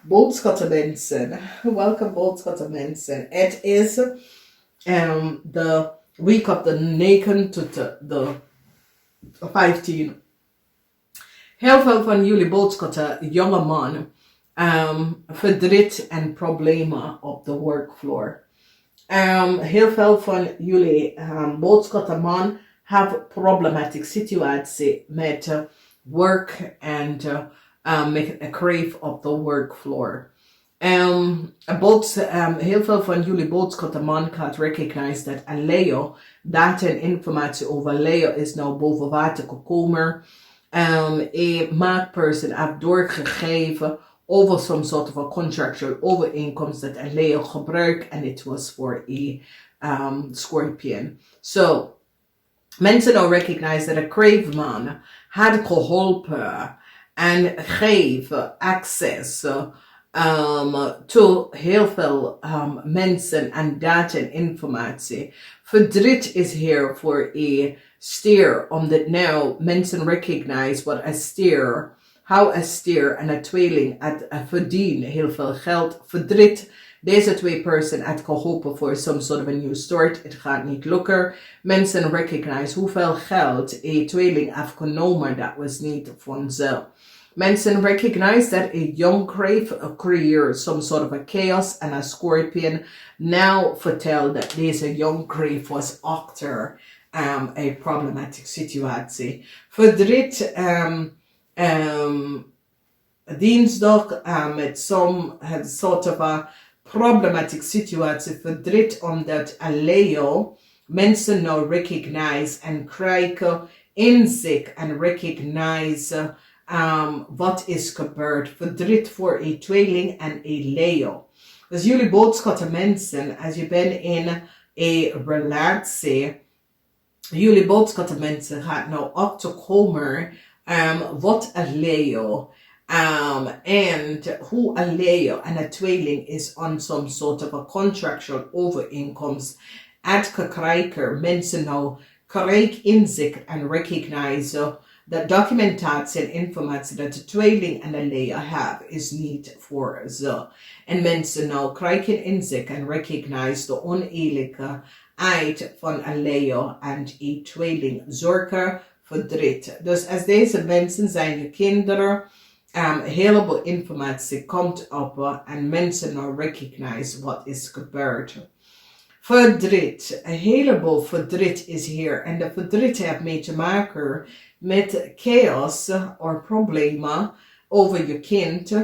BOOGSCHUTTER mensen. Welcome BOOGSCHUTTER mensen. Het is de week of the 9 tot de 15. Heel veel van jullie BOOGSCHUTTER, jonge man, verdriet en problemen op de workfloor. Heel veel van jullie BOOGSCHUTTER man have problematic situatie met work and make a crave op de workfloor. Heel veel van jullie BOOGSCHUTTER man gaat recognize dat een Leo, data en informatie over Leo is nou boven water gekomen. Een maakperson heeft doorgegeven over some sort of a contractual overeenkomst dat een Leo gebruikt en het was voor een Scorpion. So, mensen nou recognize dat een crave man had geholpen en geven access to heel veel mensen en data en informatie. Verdriet is hier voor een stier, omdat nou mensen recognize wat een stier, how een stier en een tweeling verdienen heel veel geld. Verdriet, deze twee personen had geholpen voor some sort of a new start. Het gaat niet lukken. Mensen recognize hoeveel geld een tweeling heeft genomen, dat was niet van ze. Mensen recognize that a young crave creates some sort of a chaos and a Scorpion now vertelt dat deze young crave was achter a problematic situatie. Verdriet dinsdag met some sort of a problematic situatie. Verdriet omdat a Leo mensen nou recognize en krijgen inzicht en recognize wat is gebeurd. Verdriet voor een tweeling en een Leo. Dus jullie BOOGSCHUTTER mensen, als je bent in een relatie, jullie BOOGSCHUTTER mensen gaat nou achterkomen wat een Leo en hoe een Leo en een tweeling is on some sort of a contractual overeenkomst. Het krijgen mensen nou krijg inzicht en recognize dat documentatie en informatie dat de tweeling en de Leo hebben is niet voor ze. En mensen nou krijgen inzicht en recognize de oneerlijkheid van een Leo en een tweeling. Zorgen, verdriet. Dus als deze mensen zijn je kinderen, heleboel informatie komt op en mensen nou recognize wat is gebeurd. Verdriet, een heleboel verdriet is hier en de verdriet heeft mee te maken met chaos of problemen over je kind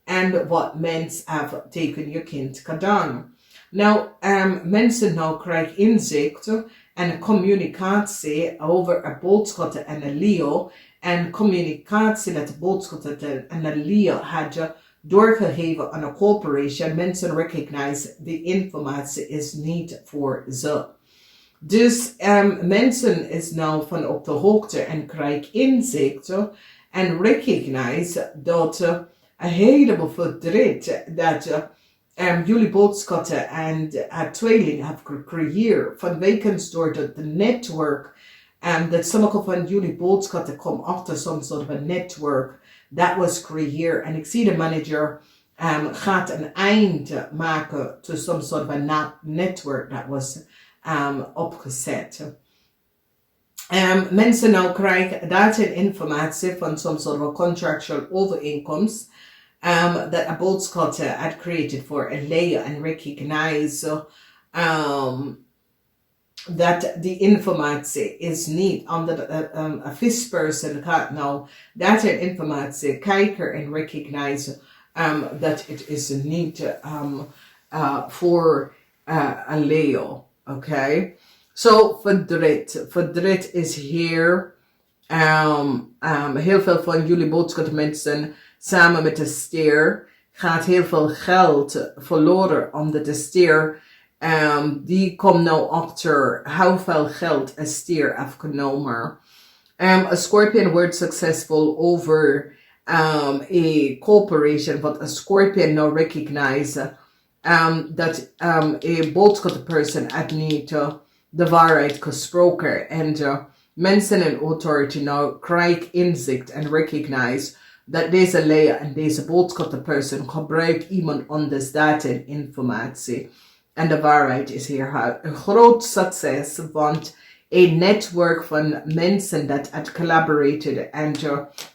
en wat mensen hebben tegen je kind gedaan. Nou, mensen nou krijgen inzicht en communicatie over een BOOGSCHUTTER en een Leo en communicatie dat de BOOGSCHUTTER en een Leo hadden doorgegeven aan een corporation. Mensen recognize de informatie is niet voor ze. Dus mensen is nou van op de hoogte en krijgen inzicht en recognize dat een heleboel verdriet dat jullie BOOGSCHUTTER en het tweeling hebben gecreëerd vanwege door het netwerk dat sommige van jullie BOOGSCHUTTER komen achter some sort of a network that was creëerd en ik zie de manager gaat een eind maken to some sort of a network that was opgezet. Mensen nou krijgen data en informatie van some sort of a contractual overeenkomst that a BOOGSCHUTTER had created for a Leo and recognize dat die informatie is niet omdat a fifth person gaat nou data en informatie kijken en recognize dat het is niet voor een Leo. Okay, so verdriet is hier. Heel veel van jullie BOOGSCHUTTER mensen samen met de stier gaat heel veel geld verloren omdat de stier die komt nou achter hoeveel geld een stier heeft genomen. A Scorpion wordt successful over a corporation wat a Scorpion nou recognize dat a BOOGSCHUTTER person had niet de waarheid gesproken en mensen in authority nou krijgen inzicht en recognize dat deze leier en deze boodschapperperson gebruikt iemand anders data en informatie. En de waarheid is hier een groot succes, want een netwerk van mensen dat had collaborated and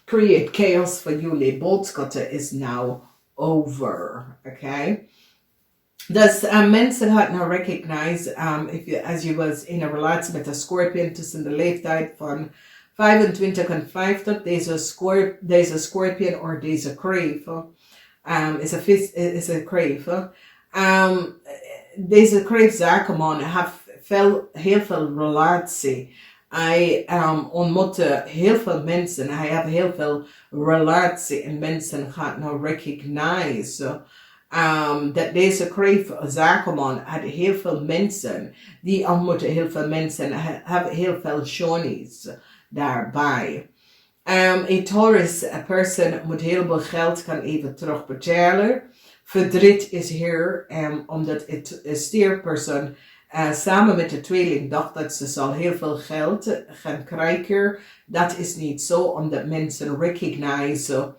create chaos voor jullie boodschappen is now over. Okay? Dus mensen gaan nou recognize, as you was in een relatie met een Scorpion tussen de leeftijd van 25 en 50, deze Scorpion of deze Crave is een Crave. Deze Crave zakenman heeft heel veel relatie. Hij ontmoette heel veel mensen. Hij heeft heel veel relatie en mensen gaan nou recognize dat deze Crave zakenman had heel veel mensen. Die ontmoeten heel veel mensen en hebben heel veel shonies daarbij. Een Taurus person moet heel veel geld kan even terugbetalen. Verdriet is hier omdat het steerpersoon samen met de tweeling dacht dat ze zal heel veel geld gaan krijgen. Dat is niet zo, omdat mensen recognize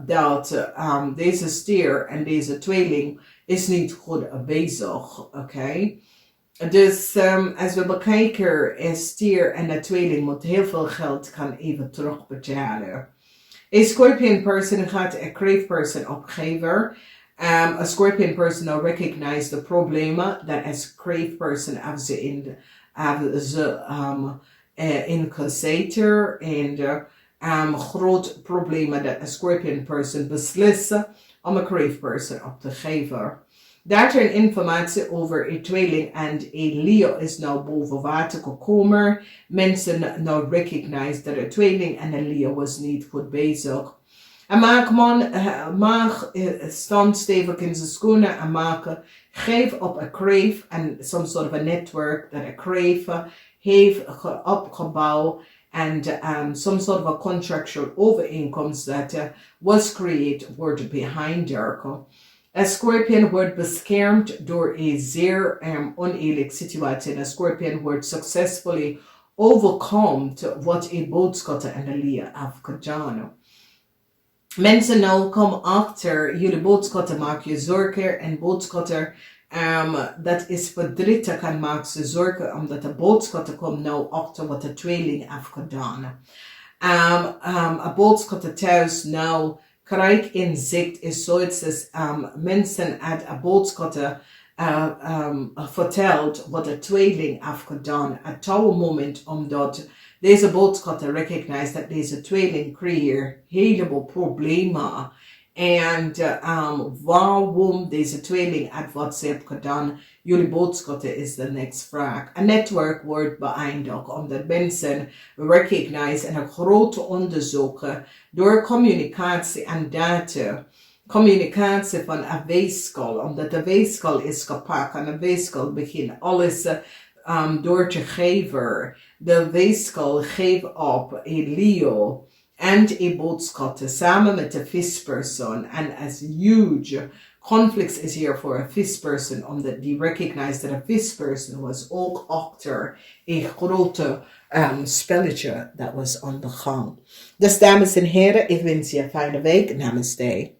dat deze stier en deze tweeling is niet goed bezig. Okay? Dus als we bekijken, een stier en de tweeling moet heel veel geld kan even terugbetalen. A Scorpion person gaat a Crave person opgeven. A Scorpion person will recognize the problemen that as Crave person have ze incassator en groot problemen dat a Scorpion person beslissen om a Crave person op te geven. Daartoe informatie over een tweeling en een Leo is nou boven water gekomen. Mensen nou recognize dat een tweeling en een Leo was niet goed bezig. En mag staan stevig in zijn schoenen en geef op een Crave en some sort of a network dat een Crave heeft opgebouwd en some sort of a contractual overeenkomst that was created wordt behind her. Een Scorpion wordt beschermd door een zeer oneerlijke situatie. Een Scorpion wordt successfully overkomt wat een boodschatter en de Leo heeft gedaan. Mensen nou komen achter, jullie boodschatter maken je zorgen en boodschatter dat is verdrietig kan maken ze zorgen omdat de boodschatter komt nou achter wat de tweeling heeft gedaan. Een boodschatter thuis nou krijg inzicht is zoiets als mensen uit een boodschatter vertelt wat de tweeling heeft gedaan. Het touw moment omdat deze boodschatter recognize dat deze tweeling creëert heleboel problemen. En waarom deze tweeling uit wat ze heeft gedaan, jullie boodschatter is de next vraag. Een netwerk wordt beëindigd omdat mensen recognize en een grote onderzoeken door communicatie en data. Communicatie van een weegschaal, omdat de weegschaal is gepakt en de weegschaal begint alles door te geven. De weegschaal geeft op een Leo en een boodschatter samen met de vispersoon. En as huge conflict is hier voor een vispersoon, omdat die recognized dat een vispersoon was ook achter een grote spelletje dat was aan de gang. Dus dames en heren, ik wens je een fijne week. Namaste.